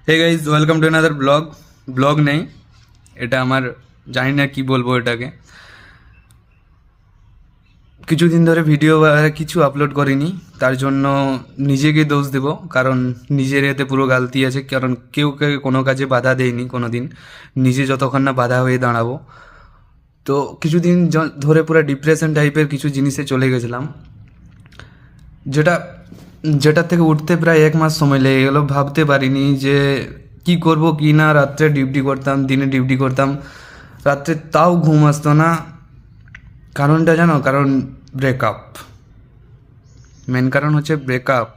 Hey guys, welcome to another blog নেই, এটা আমার জানি না কি বলবো এটাকে। কিছুদিন ধরে ভিডিও বা কিছু আপলোড করিনি, তার জন্য নিজেকে দোষ দেব, কারণ নিজের এতে পুরো গালতি আছে। কারণ কেউ কোনো কাজে বাধা দেয়নি কোনো দিন, নিজে যতক্ষণ না বাধা হয়ে দাঁড়াবো। তো কিছুদিন ধরে পুরো ডিপ্রেশন টাইপের কিছু জিনিসে চলে গেছিলাম, যেটা যেটার থেকে উঠতে প্রায় 1 মাস সময় লেগে গেলো। ভাবতে পারিনি যে কি করব কি না। রাত্রে ডিউটি করতাম, দিনে ডিউটি করতাম, রাত্রে তাও ঘুম আসতো না। কারণটা জানো? কারণ ব্রেকআপ। মেন কারণ হচ্ছে ব্রেকআপ।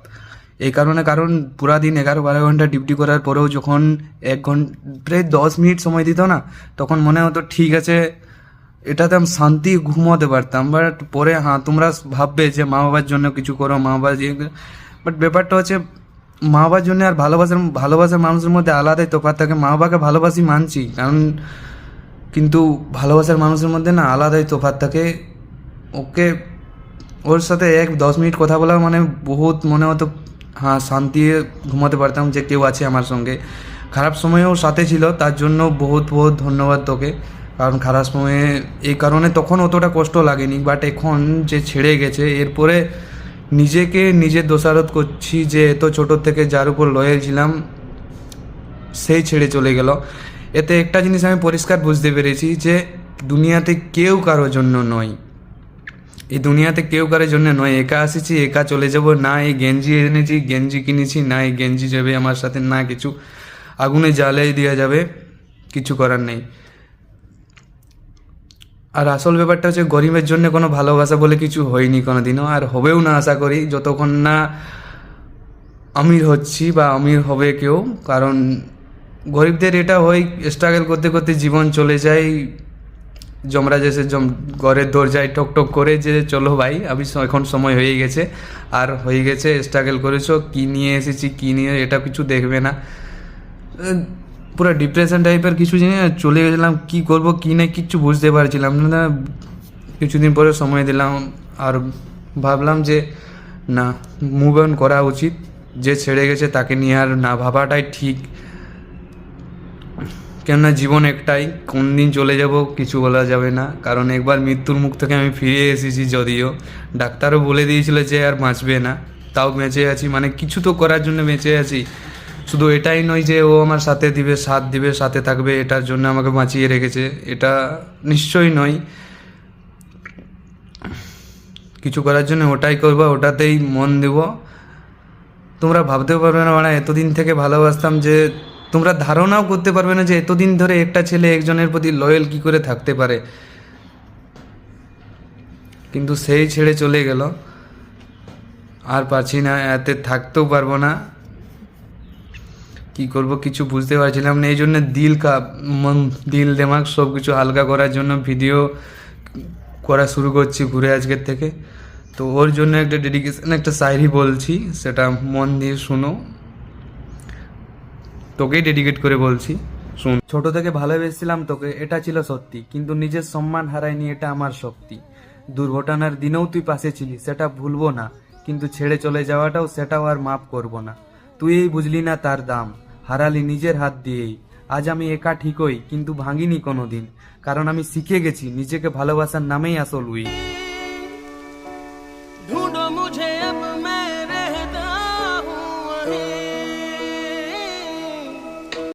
এই কারণ পুরা দিন 11-12 ঘন্টা ডিউটি করার পরেও যখন 1 ঘন্টা প্রায় 10 মিনিট সময় দিত না, তখন মনে হতো ঠিক আছে, এটাতে আমি শান্তি ঘুমোতে পারতাম। বাট পরে তোমরা ভাববে যে মা বাবার জন্য কিছু করো, মা বাবা বাট ব্যাপারটা হচ্ছে মা বাবার জন্য আর ভালোবাসার মানুষের মধ্যে আলাদাই তফাৎ থাকে। মা বাবাকে ভালোবাসি মানছি, কারণ কিন্তু ভালোবাসার মানুষের মধ্যে না আলাদাই তফাৎ থাকে। ওকে, ওর সাথে 10 মিনিট কথা বলা মানে বহুত মনে হতো শান্তি ঘুমাতে পারতাম যে কেউ আছে আমার সঙ্গে। খারাপ সময়েও সাথে ছিল, তার জন্য বহুত বহুত ধন্যবাদ তোকে। কারণ খারাপ সময়ে এই কারণে তখন অতটা কষ্ট লাগেনি, বাট এখন যে ছেড়ে গেছে, এরপরে নিজের দোষারোপ করছি যে এত ছোট থেকে যার উপর লয়াল ছিলাম সেই ছেড়ে চলে গেল। এতে একটা জিনিস আমি পরিষ্কার বুঝতে পেরেছি যে দুনিয়াতে কেউ কারোর জন্য নয়। এই দুনিয়াতে কেউ কারোর জন্য নয়। একা আসিছি, একা চলে যাব। না এই গেঞ্জি এনেছি, গেঞ্জি কিনেছি, না এই গেঞ্জি যাবে আমার সাথে, না কিছু আগুনে জ্বালিয়ে দেওয়া যাবে, কিছু করার নেই। আর আসল ব্যাপারটা হচ্ছে গরিবের জন্য কোনো ভালোবাসা বলে কিছু হয়নি কোনো দিনও, আর হবেও না আশা করি, যতক্ষণ না আমির হচ্ছি বা আমির হবে কেউ। কারণ গরিবদের এটা হয়, স্ট্রাগল করতে করতে জীবন চলে যায়। যমরাজ এসে ঘরের দরজায় ঠক ঠক করে যে চলো ভাই, আমি এখন সময় হয়ে গেছে, আর হয়ে গেছে, স্ট্রাগল করেছো, কী নিয়ে এসেছি কী নিয়ে, এটা কিছু দেখবে না। পুরো ডিপ্রেশন টাইপের কিছু জিনিস চলে গেছিলাম। কী করবো কী না কিচ্ছু বুঝতে পারছিলাম না। কিছুদিন পরে সময় দিলাম, আর ভাবলাম যে না, মুভ অন করা উচিত। যে ছেড়ে গেছে তাকে নিয়ে আর না ভাবাটাই ঠিক। কেননা জীবন একটাই, কোন দিন চলে যাব কিছু বলা যাবে না। কারণ একবার মৃত্যুর মুখ থেকে আমি ফিরে এসেছি, যদিও ডাক্তারও বলে দিয়েছিল যে আর বাঁচবে না, তাও বেঁচে আছি। মানে কিছু তো করার জন্য বেঁচে আছি। শুধু এটাই নয় যে ও আমার সাথে দিবে, সাথ দিবে, সাথে থাকবে, এটার জন্য আমাকে বাঁচিয়ে রেখেছে, এটা নিশ্চয়ই নয়। কিছু করার জন্য ওটাই করবো, ওটাতেই মন দেব। তোমরা ভাবতেও পারবে না, মানে এতদিন থেকে ভালোবাসতাম যে তোমরা ধারণাও করতে পারবে না যে এতদিন ধরে একটা ছেলে একজনের প্রতি লয়াল কী করে থাকতে পারে। কিন্তু সেই ছেড়ে চলে গেল, আর পারছি না, এতে থাকতেও পারবো না। কি করব কিছু বুঝতে পারছিলাম না। এই জন্য দিল দেমাগ সব কিছু হালকা করার জন্য ভিডিও করা শুরু করছি ঘুরে আজকের থেকে। তো ওর জন্য একটা ডেডিকেশন, একটা শায়রি বলছি, সেটা মন দিয়ে শুনো। তোকেই ডেডিকেট করে বলছি, শুন। ছোট থেকে ভালোবেসেছিলাম তোকে, এটা ছিল সত্যি, কিন্তু নিজের সম্মান হারায়নি, এটা আমার শক্তি। দুর্ঘটনার দিনেও তুই পাশে ছিলি, সেটা ভুলবো না, কিন্তু ছেড়ে চলে যাওয়াটাও, সেটাও আর মাফ করব না। তুই এই বুঝলি না তার দাম, হারালি নিজের হাত দিয়েই। আজ আমি একা ঠিকই, কিন্তু ভাঙিনি কোনো দিন, কারণ আমি শিখে গেছি নিজেকে ভালোবাসার নামেই আসল উইক।